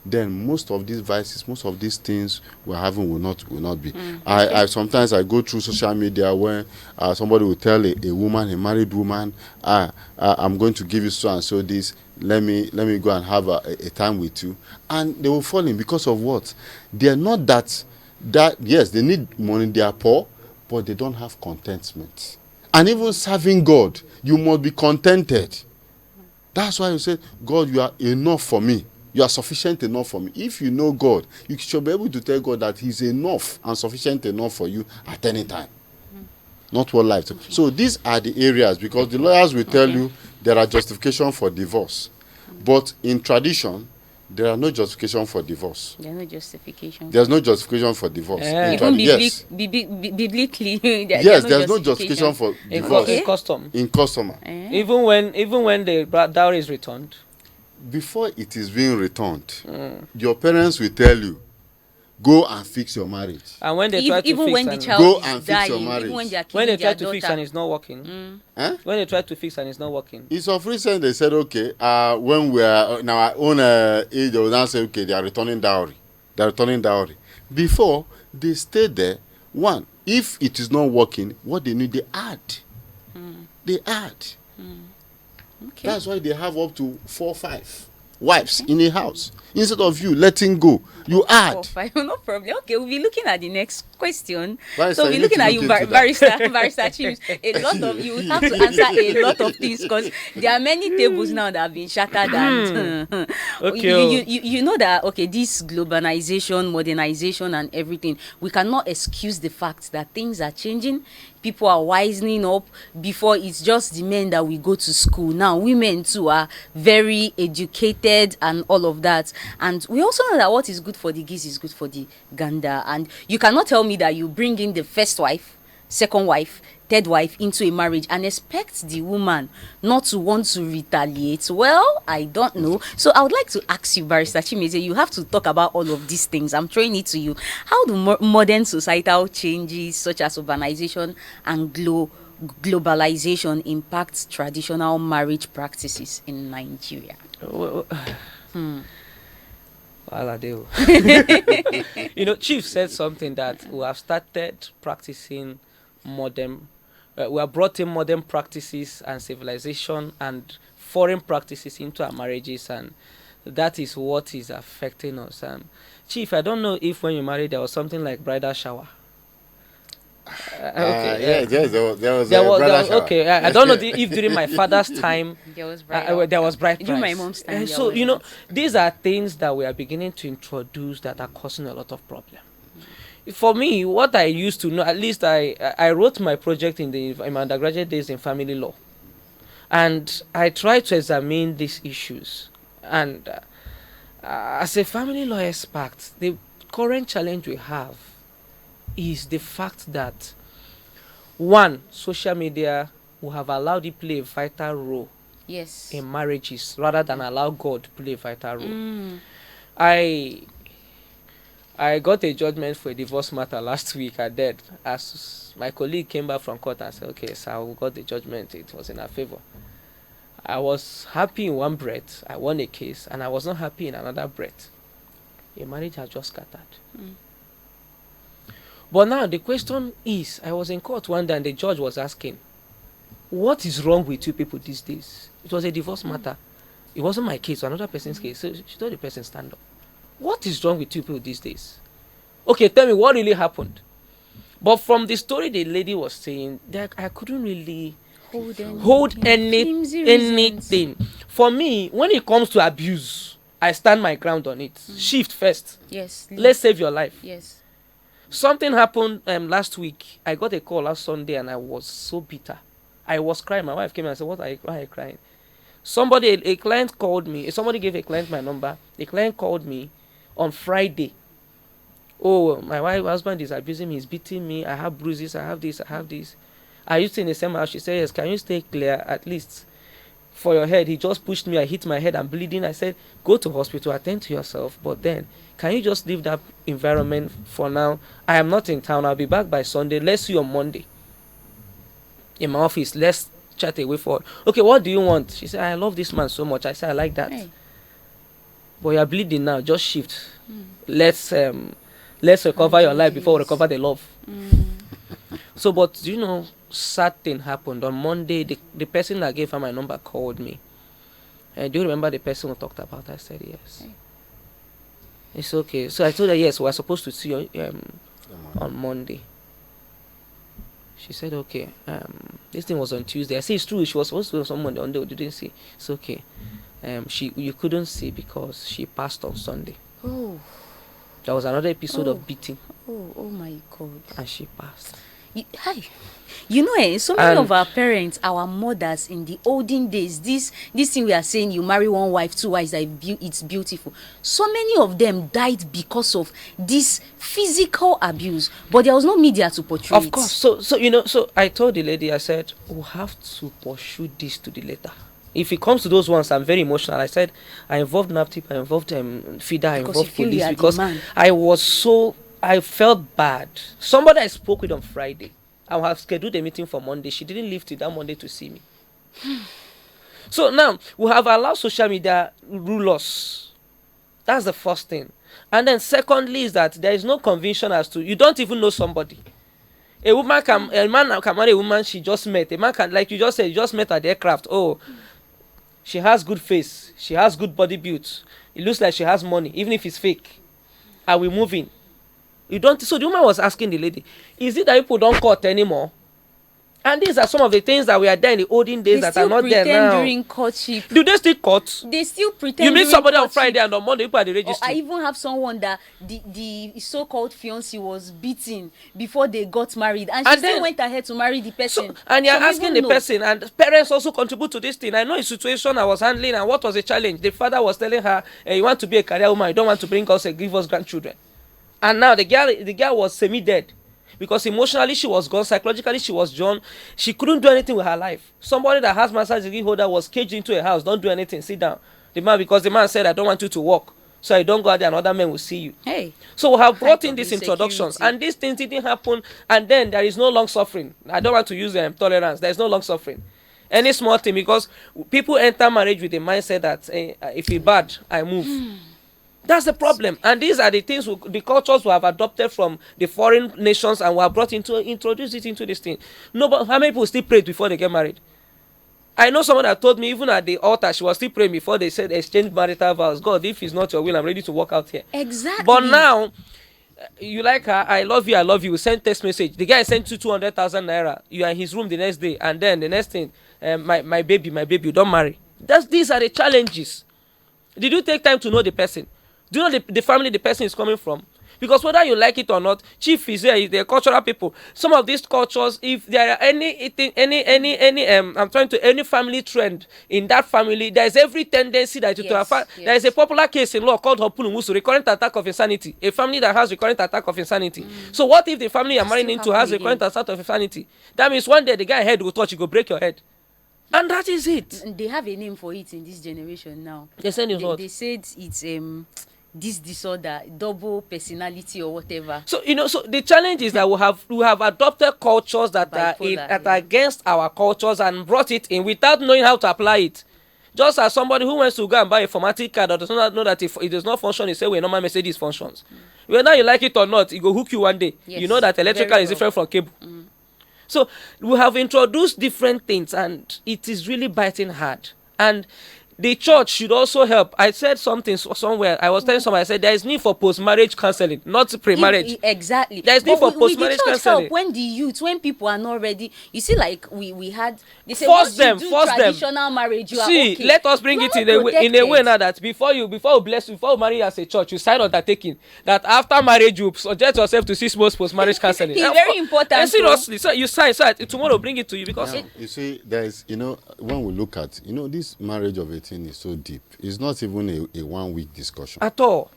then most of these vices, most of these things we're having will not be. I sometimes I go through social media where somebody will tell a woman, a married woman, I'm going to give you so and so this. Let me go and have a time with you, and they will fall in because of what? They are not that yes, they need money, they are poor, but they don't have contentment. And even serving God, you must be contented. That's why you say, God, you are enough for me. You are sufficient enough for me. If you know God, you should be able to tell God that he's enough and sufficient enough for you at any time. Not what life. So these are the areas, because the lawyers will tell you there are justification for divorce. But in tradition, there are no justification for divorce. There's no justification. There's no justification for divorce. Even Yes. biblically, Yes, there's no justification for divorce. In custom. In custom. Even when the dowry is returned. Before it is being returned, your parents will tell you, go and fix your marriage. And when they try to even fix when the and child Go is and fix dying, your marriage. even when they are when killing they try their to fix daughter. and it's not working. Eh? When they try to fix and it's not working. It's of recent they said, okay, when we are in our own age, they will now say, okay, they are returning dowry. They are returning dowry. Before, they stayed there. One, if it is not working, what they need, they add. They add. Okay. That's why they have up to 4 or 5 wives in a house. Instead of you letting go, you add. 4, 5, no problem. Okay, we'll be looking at the next question. Barrister, So we'll be you looking need at to you, look into Barrister Chims. A lot of you have to answer a lot of things, because there are many tables now that have been shattered. And Okay. you know that, okay, this globalization, modernization, and everything, we cannot excuse the fact that things are changing. People are wisening up. Before, it's just the men that we go to school. Now women too are very educated and all of that. And we also know that what is good for the geese is good for the gander. And you cannot tell me that you bring in the first wife, second wife, third wife into a marriage and expect the woman not to want to retaliate. Well, I don't know. So I would like to ask you, Barrister Chimeze, you have to talk about all of these things. I'm throwing it to you. How do modern societal changes such as urbanization and globalization impact traditional marriage practices in Nigeria? Chief said something that we have started practicing modern. We have brought in modern practices and civilization and foreign practices into our marriages, and that is what is affecting us. Chief, I don't know if when you married there was something like bridal shower. There was bridal shower. Okay, I don't know if during my father's time There was there was bride During price. my mom's time, So there was these are things that we are beginning to introduce that are causing a lot of problem. For me, what I used to know, at least I wrote my project in my undergraduate days in family law, and I tried to examine these issues. And as a family law expert, the current challenge we have is the fact that, one, social media will have allowed it play a vital role in marriages rather than allow God to play a vital role. I got a judgment for a divorce matter last week. I did. As my colleague came back from court and said, okay, sir, we got the judgment. It was in our favor. I was happy in one breath. I won a case, and I was not happy in another breath. A marriage has just scattered. But now the question is, I was in court one day and the judge was asking, what is wrong with you people these days? It was a divorce matter. It wasn't my case, it was another person's case. So she told the person, stand up. What is wrong with you people these days? Okay, tell me what really happened. But from the story the lady was saying, that I couldn't really hold anything. For me, when it comes to abuse, I stand my ground on it. Shift first. Yes. Let's save your life. Yes. Something happened last week. I got a call last Sunday and I was so bitter. I was crying. My wife came and said, why are you crying? A client called me. Somebody gave a client my number. The client called me on Friday. Oh, my husband is abusing me. He's beating me. I have bruises. I have this. I used to in the same house. She said, yes, can you stay clear at least for your head? He just pushed me. I hit my head. I'm bleeding. I said, go to hospital. Attend to yourself. But then, can you just leave that environment for now? I am not in town. I'll be back by Sunday. Let's see you on Monday. In my office. Let's chat away forward. Okay, what do you want? She said, I love this man so much. I said, I like that. Hey. But you're bleeding now. Just shift. Let's recover your life before we recover the love. So, but sad thing happened. On Monday, the person that gave her my number called me. Do you remember the person who talked about it? I said, yes. Hey. It's okay. So I told her, yes, we're supposed to see you on Monday. She said, okay, this thing was on Tuesday. I say it's true. She was supposed to go on Monday. You didn't see. It's okay. You couldn't see because she passed on Sunday. Oh. There was another episode of beating. Oh my God. And she passed. Hi. You know, so many of our parents, our mothers in the olden days, this thing we are saying, you marry one wife, two wives, it's beautiful. So many of them died because of this physical abuse, but there was no media to portray it. Of course. So I told the lady, I said, we'll have to pursue this to the letter. If it comes to those ones, I'm very emotional. I said, I involved NAPTIP, I involved FIDA, I involved police because I felt bad. Somebody I spoke with on Friday, I have scheduled a meeting for Monday. She didn't leave till that Monday to see me. So now, we have allowed social media rule us. That's the first thing. And then secondly is that there is no conviction as to, you don't even know somebody. A man can marry a woman she just met. A man can, like you just said, you just met at the aircraft. Oh, she has good face. She has good body build. It looks like she has money, even if it's fake. Are we moving? You don't. So the woman was asking the lady, is it that people don't cut anymore? And these are some of the things that we are there in the olden days that are not there now. During courtship. Do they still cut? They still pretend. You meet somebody on courtship. Friday and on Monday people at the registry. Or I even have someone that the so-called fiancé was beaten before they got married, and she still went ahead to marry the person. So, and you're asking the person, and parents also contribute to this thing. I know a situation I was handling, and what was the challenge? The father was telling her, you want to be a career woman, you don't want to give us grandchildren. And now the girl was semi-dead. Because emotionally she was gone, psychologically she was gone. She couldn't do anything with her life. Somebody that has master's degree holder was caged into a house. Don't do anything, sit down. Because the man said, I don't want you to work. So I don't go out there and other men will see you. Hey. So we have brought in these introductions. And these things didn't happen. And then there is no long suffering. I don't want to use tolerance. There is no long suffering. Any small thing, because people enter marriage with the mindset that if it's bad, I move. That's the problem. And these are the things, the cultures we have adopted from the foreign nations, and we have brought introduced it into this thing. No, but how many people still pray before they get married? I know someone that told me even at the altar she was still praying before they said exchange marital vows. God, if it's not your will, I'm ready to walk out here. Exactly. But now, you like her, I love you, send text message. The guy sent you 200,000 naira. You are in his room the next day, and then the next thing, my baby, you don't marry. These are the challenges. Did you take time to know the person? Do you know the family the person is coming from? Because whether you like it or not, chief is here, they're cultural people. Some of these cultures, if there are any family trend in that family, there is every tendency that there is a popular case in law called Hopulumusu, recurrent attack of insanity. A family that has recurrent attack of insanity. So what if the family you're marrying into has recurrent attack of insanity? That means one day the guy head will touch, you go break your head. And that is it. They have a name for it in this generation now. They said it's this disorder, double personality or whatever. So so the challenge is that we have adopted cultures that are against our cultures and brought it in without knowing how to apply it. Just as somebody who wants to go and buy a formatic card or does not know that if it does not function, he say, well, normal Mercedes functions. Whether you like it or not, it will hook you one day. Yes, you know that electrical is different from cable. So we have introduced different things, and it is really biting hard. And the church should also help. I said something somewhere. I was telling somebody, I said there is need for post-marriage counseling, not pre-marriage. Exactly. There is need for post-marriage counseling. When people are not ready, you see, like we had. They say force them. Traditional marriage. Let us bring it in a way now that before we marry as a church, you sign undertaking that after marriage you subject yourself to 6 months post-marriage counseling. It's very important. Seriously, so you sign. So tomorrow bring it to you because you see, there is when we look at this marriage of 18 is so deep. It's not even a 1 week discussion at all.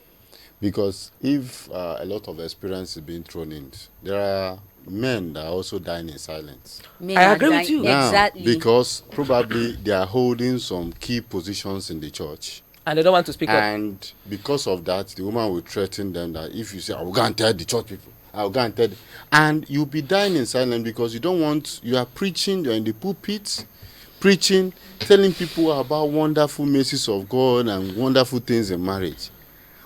Because if a lot of experience is being thrown in, there are men that are also dying in silence. I agree with you. Now, exactly. Because probably they are holding some key positions in the church. And they don't want to speak up. And because of that, the woman will threaten them that if you say, I will go and tell the church people, I will go and tell them. And you'll be dying in silence because you are preaching, you're in the pulpit, preaching, telling people about wonderful mercies of God and wonderful things in marriage.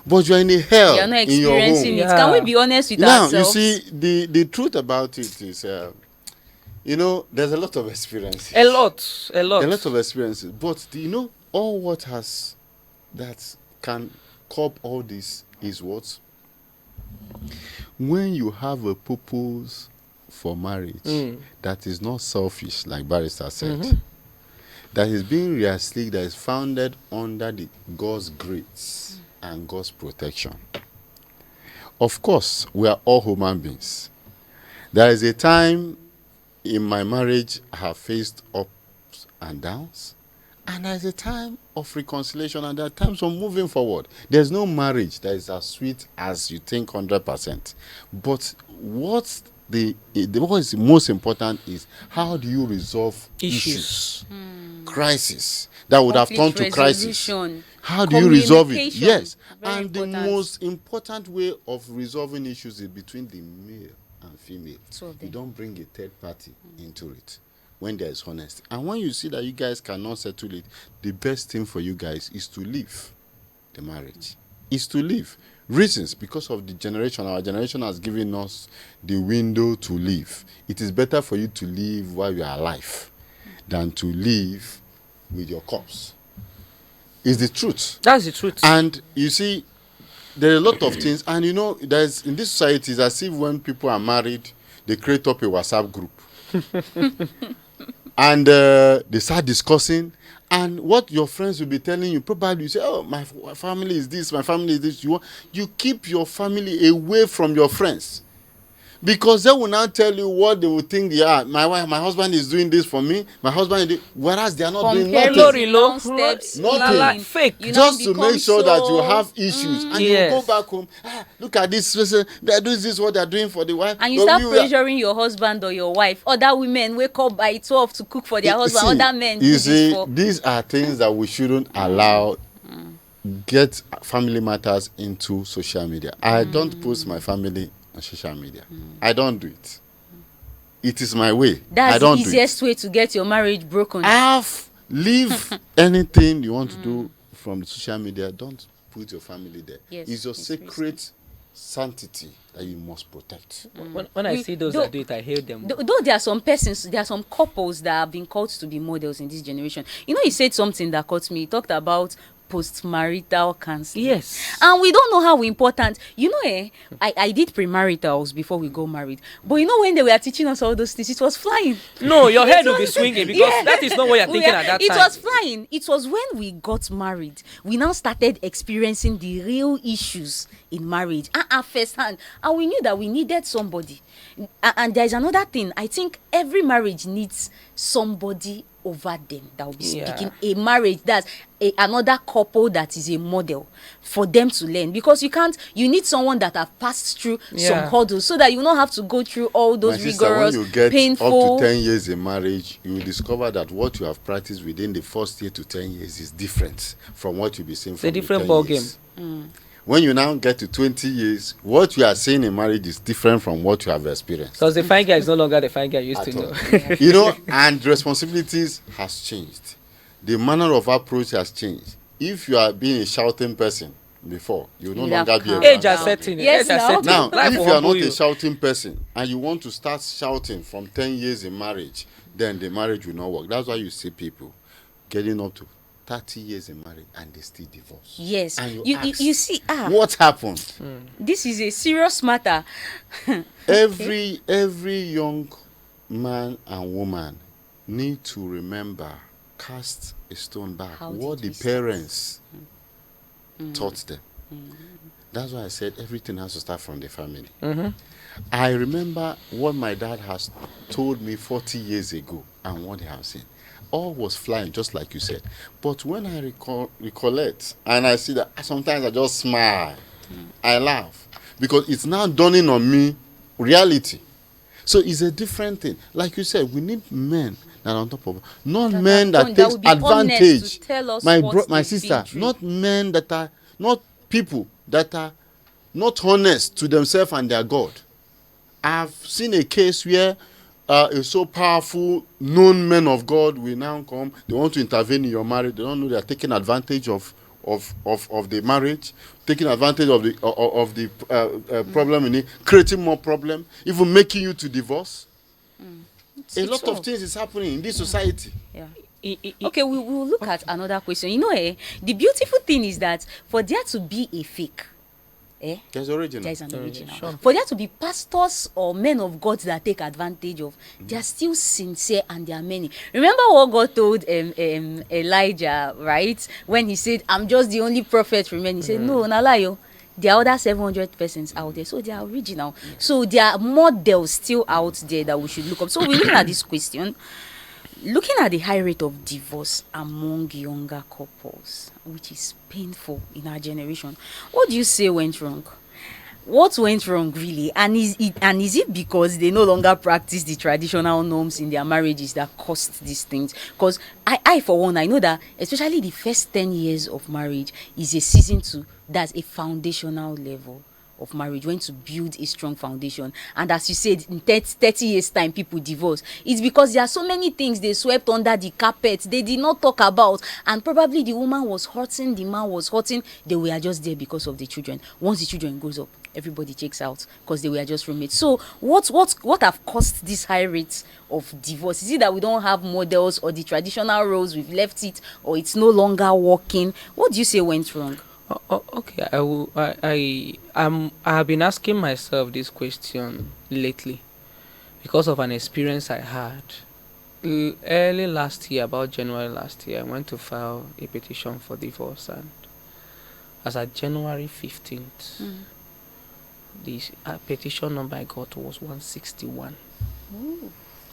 But you're in a hell. You're not in your home. experiencing it. Can we be honest with ourselves? ourselves? Now, you see, the truth about it is, there's a lot of experiences. A lot. A lot of experiences. But, all that can curb all this is what? When you have a purpose for marriage that is not selfish, like Barrister said, that is being realistic, that is founded under the God's grace and God's protection. Of course, we are all human beings. There is a time in my marriage I have faced ups and downs, and there is a time of reconciliation, and there are times of moving forward. There's no marriage that is as sweet as you think 100%. But what is most important is, how do you resolve issues? Crisis that would have turned to crisis. How do you resolve it? Yes. And the most important way of resolving issues is between the male and female. You don't bring a third party into it when there is honesty. And when you see that you guys cannot settle it, the best thing for you guys is to leave the marriage. Is to leave. Reasons, because of the generation. Our generation has given us the window to leave. It is better for you to leave while you are alive than to leave with your corpse. It's the truth. That's the truth. And you see, there are a lot of things, and you know, there's in this society, it's as if when people are married, they create up a WhatsApp group. And they start discussing, and what your friends will be telling you, probably you say, oh, my family is this, my family is this. You keep your family away from your friends, because they will now tell you what they will think they are. My husband is doing this for me. My husband is whereas they are not doing nothing. Nothing. Fake. Just to make sure that you have issues. And you go back home, look at this person, they're doing this, what they're doing for the wife. And you start pressuring your husband or your wife. Other women wake up by 12 to cook for their husband. Other men. You see, these are things that we shouldn't allow get family matters into social media. I don't post my family on social media. I don't do it. It is my way. That's the easiest way to get your marriage broken. Leave anything you want to do from the social media. Don't put your family there. Yes, it's your sacred sanctity that you must protect. When I see those that do it, I hate them. Though there are some persons, there are some couples that have been called to be models in this generation. You know, he said something that caught me. He talked about post-marital counseling. Yes. And we don't know how important. You know, I did premaritals before we got married. But you know, when they were teaching us all those things, it was flying. No, your head will be swinging because that is not what you're thinking at that time. It was flying. It was when we got married, we now started experiencing the real issues in marriage firsthand. And we knew that we needed somebody. And there's another thing. I think every marriage needs somebody over them that will be speaking. A marriage, that's another couple that is a model for them to learn, because you need someone that have passed through some hurdles so that you don't have to go through all those rigorous, when you get painful. up to 10 years in marriage, you will discover that what you have practiced within the first year to 10 years is different from what you'll be seeing from the 10 years. It's a different ball game. When you now get to 20 years, what you are seeing in marriage is different from what you have experienced. Because the fine guy is no longer the fine guy you used to know. You know, and responsibilities has changed. The manner of approach has changed. If you are being a shouting person before, you will no longer be age are setting. Yes, now, if you are not a shouting person and you want to start shouting from 10 years in marriage, then the marriage will not work. That's why you see people getting up to 30 years in marriage and they still divorce. Yes. And you see, what happened? This is a serious matter. Every young man and woman need to remember, cast a stone back, what the parents taught them. That's why I said everything has to start from the family. I remember what my dad has told me 40 years ago and what he has seen. All was flying, just like you said. But when I recollect and I see that, sometimes I just smile. I laugh. Because it's now dawning on me reality. So it's a different thing. Like you said, we need men that are on top of it. Not men that takes advantage. My sister, not men that are, not people that are not honest to themselves and their God. I've seen a case where a so powerful known men of God will now come. They want to intervene in your marriage. They don't know they are taking advantage of the marriage, taking advantage of the problem in it, creating more problem, even making you to divorce. A lot of things is happening in this society. Okay, we will look at another question. You know, the beautiful thing is that for there to be a fake, There's original. There is an original. Sure. For there to be pastors or men of God that take advantage of, they are still sincere and they are many. Remember what God told Elijah, right? When he said, I'm just the only prophet remaining. He said, no, Nalayo. There are other 700 persons out there, so they are original. So there are models still out there that we should look up. So we're looking at this question, looking at the high rate of divorce among younger couples, which is painful in our generation. What do you say went wrong? What went wrong really? And is it because they no longer practice the traditional norms in their marriages that caused these things? Because I for one, I know that especially the first 10 years of marriage is a season that's a foundational level of marriage, when to build a strong foundation. And as you said, in 30 years time people divorce. It's because there are so many things they swept under the carpet they did not talk about, and probably the woman was hurting, the man was hurting. They were just there because of the children. Once the children grows up, everybody checks out because they were just roommates. So what have caused this high rates of divorce? Is it that we don't have models, or the traditional roles we've left it, or it's no longer working? What do you say went wrong? Okay, I have been asking myself this question lately because of an experience I had early last year. About January last year, I went to file a petition for divorce, and as at January 15th, the petition number I got was 161. Ooh.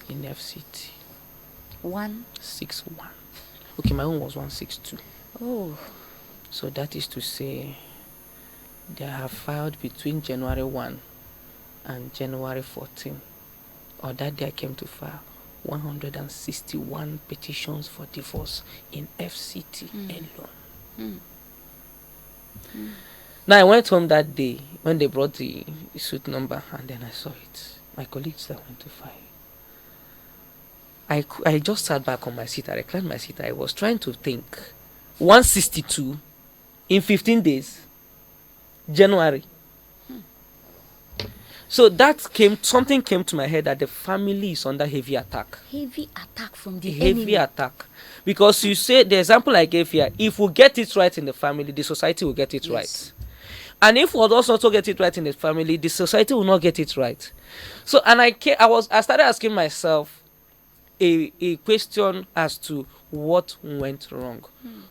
In FCT. 161. Okay, my own was 162. Oh. So that is to say, they have filed between January 1 and January 14, or that day I came to file, 161 petitions for divorce in FCT alone. Now I went home that day when they brought the suit number, and then I saw it. My colleagues that went to file. I just sat back on my seat. I reclined my seat. I was trying to think. 162 in 15 days. January. So something came to my head that the family is under heavy attack. Heavy attack from the Heavy enemy. attack. Because you say, the example I gave here, if we get it right in the family, the society will get it right. And if we also get it right in the family, the society will not get it right. So, and I started asking myself a question as to what went wrong.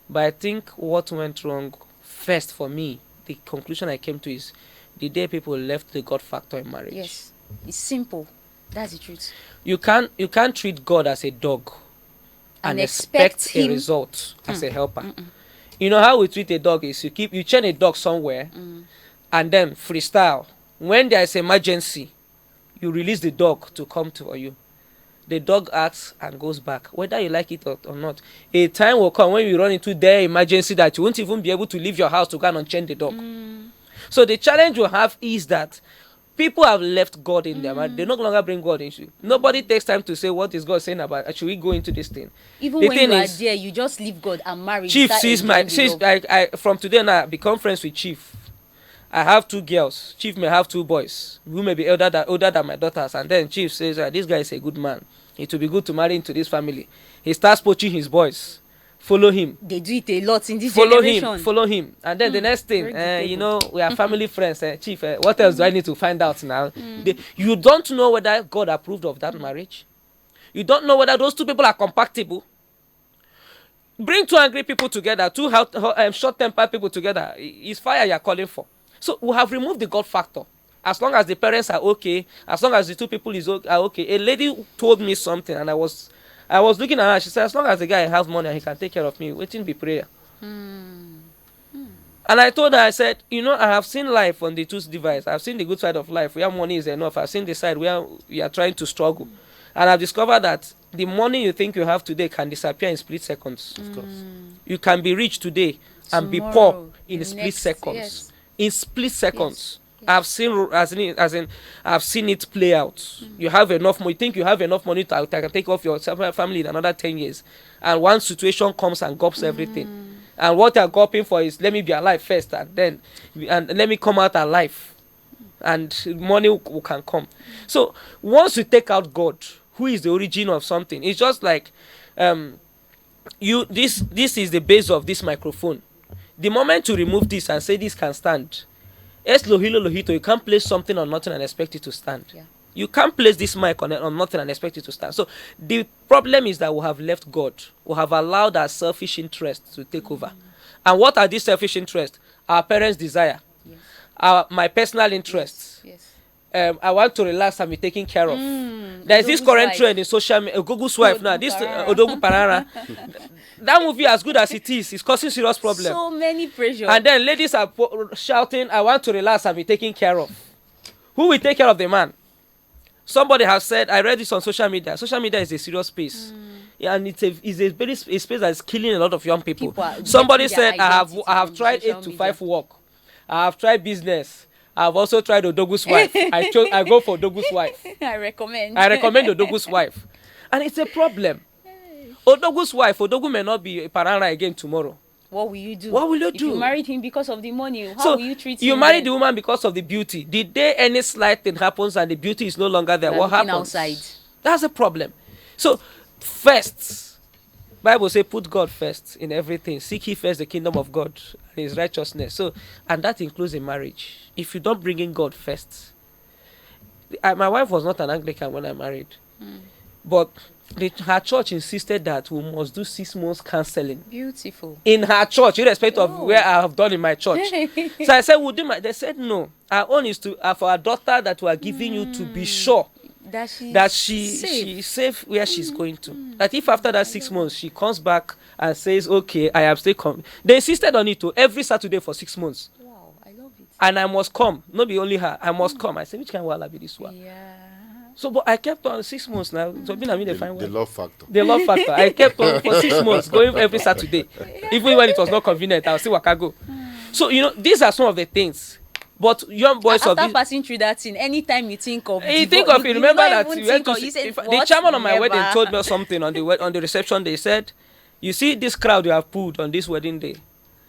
But I think what went wrong first for me, the conclusion I came to is the day people left the God factor in marriage. Yes, it's simple. That's the truth. You can't treat God as a dog and expect a result as a helper. You know how we treat a dog is you chain a dog somewhere and then freestyle. When there is emergency, you release the dog to come to you. The dog acts and goes back, whether you like it or not. A time will come when you run into their emergency that you won't even be able to leave your house to go and unchain the dog. So the challenge you have is that people have left God in their mind. They no longer bring God into. Nobody takes time to say, what is God saying about? Should we go into this thing? Even the when thing you are is, there, you just leave God and marry. Chief sees I from today now I become friends with Chief. I have 2 girls. Chief may have 2 boys who may be older than my daughters. And then Chief says, this guy is a good man. It will be good to marry into this family. He starts poaching his boys. Follow him. They do it a lot in this generation. Follow him. And then the next thing, we are family friends. Chief, what else do I need to find out now? You don't know whether God approved of that marriage. You don't know whether those 2 people are compatible. Bring 2 angry people together, 2 short-tempered people together. It's fire you're calling for. So we have removed the God factor. As long as the parents are okay, as long as the 2 people are okay. A lady told me something, and I was looking at her. She said, as long as the guy has money and he can take care of me, waiting be prayer. And I told her, I said, I have seen life on the 2 device. I've seen the good side of life where money is enough. I've seen the side where we are trying to struggle. And I've discovered that the money you think you have today can disappear in split seconds. Of course. You can be rich today and be poor in split seconds. Yes. In split seconds. Yes. I've seen it play out. You have enough money. You think you have enough money to take off your family in another 10 years. And one situation comes and gulps everything. And what you're gulping for is, let me be alive first, and let me come out alive. And money can come. So once you take out God, who is the origin of something, it's just like this is the base of this microphone. The moment you remove this and say this can stand, Es lohilo lohito. You can't place something on nothing and expect it to stand. Yeah. You can't place this mic on nothing and expect it to stand. So the problem is that we have left God. We have allowed our selfish interests to take over. And what are these selfish interests? Our parents' desire. Yes. My personal interests. Yes. I want to relax and be taken care of. There is this Odogu's current wife. trend in social media. Ogogu's wife now. This Odogu Parara. That movie, as good as it is causing serious problem. So many pressure. And then ladies are shouting, "I want to relax and be taken care of." Who will take care of the man? Somebody has said, I read this on social media. Social media is a serious space. Yeah, and it's a space that is killing a lot of young people. Somebody said, I have tried 8 to 5 work. I have tried business. I have also tried Odogu's wife. I go for Odogu's wife. I recommend Odogu's wife. And it's a problem. Odogu's wife, Odogu may not be a parara again tomorrow. What will you do? What will you do? If you married him because of the money, how so will you treat him? You married the woman because of the beauty. The day any slight thing happens and the beauty is no longer there, what happens? Outside. That's a problem. So, first, Bible say put God first in everything. Seek ye first the kingdom of God and his righteousness. So, and that includes in marriage. If you don't bring in God first, my wife was not an Anglican when I married, but her church insisted that we must do 6 months counseling. Beautiful. In her church, irrespective of where I have done in my church. So I said, we'll do they said no. Our own is to for our daughter that we are giving you to be sure that she's safe where she's going to. That if after that 6 months she comes back and says, okay, I am still coming. They insisted on it to every Saturday for 6 months. Wow, I love it. And I must come. Not be only her. I must come. I said, which kind of will be this one? Yeah. So, but I kept on 6 months now. So, The love factor. The love factor. I kept on for 6 months, going every Saturday. Even when it was not convenient, I'll still waka. So, these are some of the things. But young boys after passing through that thing, anytime you think of remember that you went to the chairman on my wedding told me something on the reception. They said, you see this crowd you have pulled on this wedding day.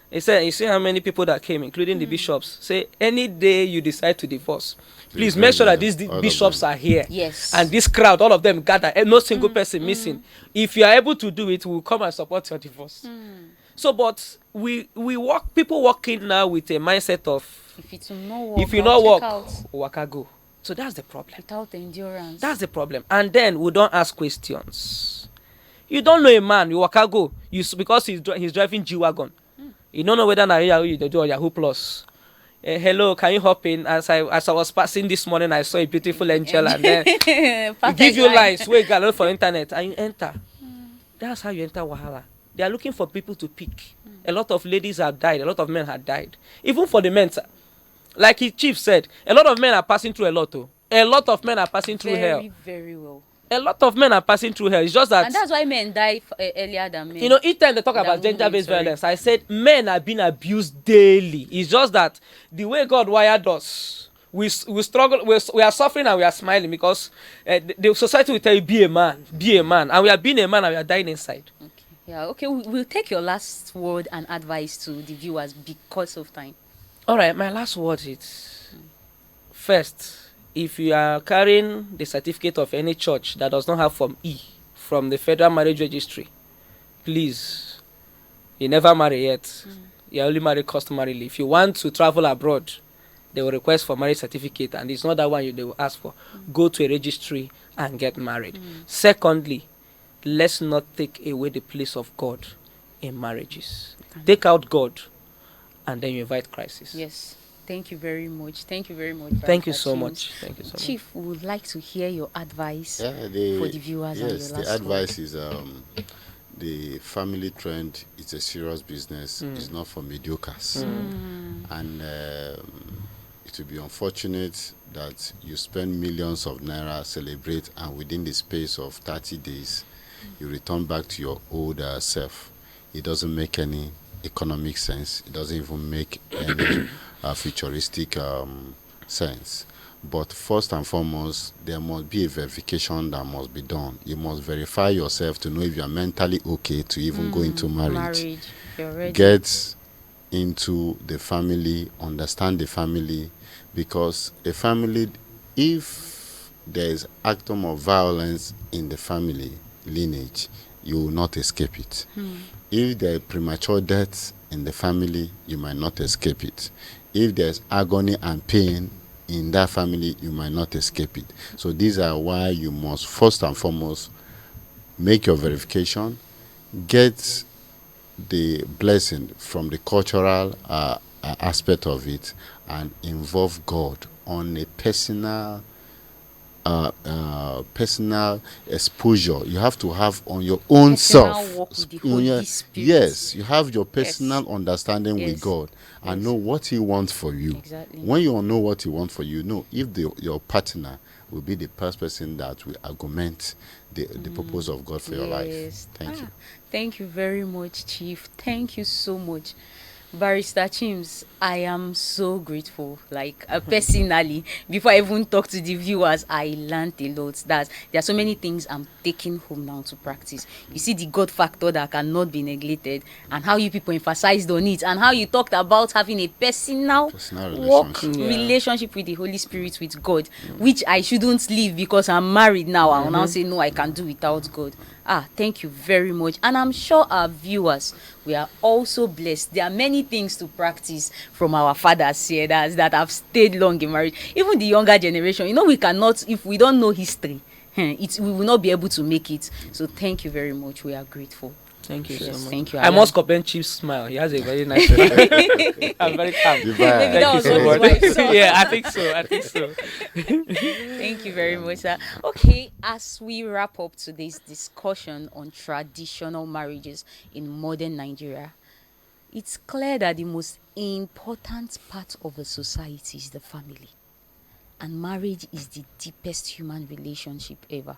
He said, you see how many people that came, including the bishops. Say, any day you decide to divorce, please make sure that these bishops are here. Yes. And this crowd, all of them gather, no single person missing. If you are able to do it, we'll come and support your divorce. So, but people walking now with a mindset of, if you not work, waka go. So that's the problem. Without endurance. That's the problem. And then we don't ask questions. You don't know a man, you waka go, because he's driving G-Wagon. You don't know whether now you do or Yahoo Plus. Hello, can you hop in? As I was passing this morning, I saw a beautiful angel, and then give you lines. Wait, galore for internet, and you enter. That's how you enter Wahala. They are looking for people to pick. A lot of ladies have died. A lot of men have died. Even for the men, like his chief said, a lot of men are passing through a lot. A lot of men are passing through hell. Very, very well. A lot of men are passing through hell. It's just that, and that's why men die earlier than men. Each time they talk about gender-based violence, I said men are being abused daily. It's just that the way God wired us, we struggle. We are suffering and we are smiling because the society will tell you be a man, and we are being a man and we are dying inside. Okay. Yeah. Okay. We'll take your last word and advice to the viewers because of time. All right. My last word is first. If you are carrying the certificate of any church that does not have Form E from the Federal Marriage Registry, please, you never marry yet. You only marry customarily. If you want to travel abroad, they will request for marriage certificate, and it's not that one they will ask for. Go to a registry and get married. Secondly, let's not take away the place of God in marriages. Take out God, and then you invite crisis. Yes. Thank you very much. Thank you very much. Thank you so much. Thank you so much. Chief, we would like to hear your advice for the viewers. Yes, the advice is the family trend is a serious business. It's not for mediocres. And it will be unfortunate that you spend millions of naira, celebrate, and within the space of 30 days, you return back to your older self. It doesn't make any economic sense. It doesn't even make any futuristic sense. But first and foremost, there must be a verification that must be done. You must verify yourself to know if you are mentally okay to even go into marriage. You're ready. Get into the family, understand the family, because a family, if there is atom of violence in the family lineage, you will not escape it. If there is premature death in the family, you might not escape it. if there's agony and pain in that family, you might not escape it. So these are why you must first and foremost make your verification, get the blessing from the cultural aspect of it, and involve God on a personal exposure. You have to have on your own Personal self. walk with the On Holy your- Spirit. yes, you have your Yes. personal understanding Yes. with God and Yes. know what He wants for you. Exactly. When you know what He wants for you, know if your partner will be the first person that will argument the purpose of God for your life. Yes. Thank you. Thank you very much, Chief. Thank you so much. Barrister Chims, I am so grateful. Like personally, before I even talk to the viewers, I learned a lot. That there are so many things I'm taking home now to practice. You see the God factor that cannot be neglected, and how you people emphasized on it, and how you talked about having a personal walk relationship. Yeah. relationship with the Holy Spirit, with God, which I shouldn't leave because I'm married now. I'll now say no, I can do without God. Thank you very much. And I'm sure our viewers, we are also blessed. There are many things to practice from our fathers here that have stayed long in marriage. Even the younger generation, we cannot, if we don't know history, we will not be able to make it. So thank you very much. We are grateful. Thank you Yes, so much. thank you, I Alan. must commend Chief's smile. He has a very nice smile. I'm very calm. Maybe that was Thank you what so his much. wife saw. Yeah, I think so. Thank you very much, sir. Okay, as we wrap up today's discussion on traditional marriages in modern Nigeria, it's clear that the most important part of a society is the family. And marriage is the deepest human relationship ever.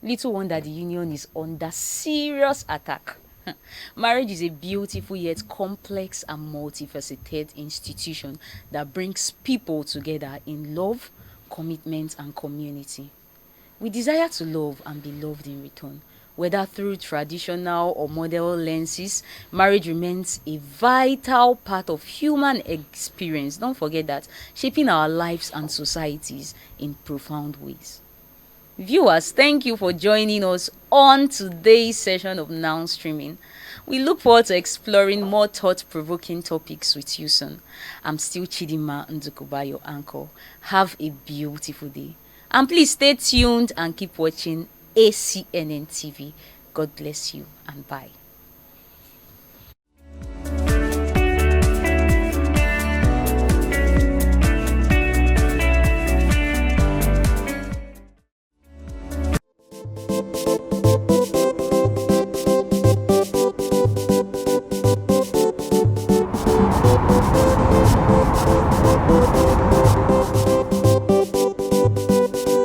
Little wonder the union is under serious attack. Marriage is a beautiful yet complex and multifaceted institution that brings people together in love, commitment, and community. We desire to love and be loved in return. Whether through traditional or modern lenses, marriage remains a vital part of human experience. Don't forget that, shaping our lives and societies in profound ways. Viewers, thank you for joining us on today's session of Now Streaming. We look forward to exploring more thought-provoking topics with you soon. I'm still Chidima Ndukuba, your anchor. Have a beautiful day. And please stay tuned and keep watching ACNN TV. God bless you and bye.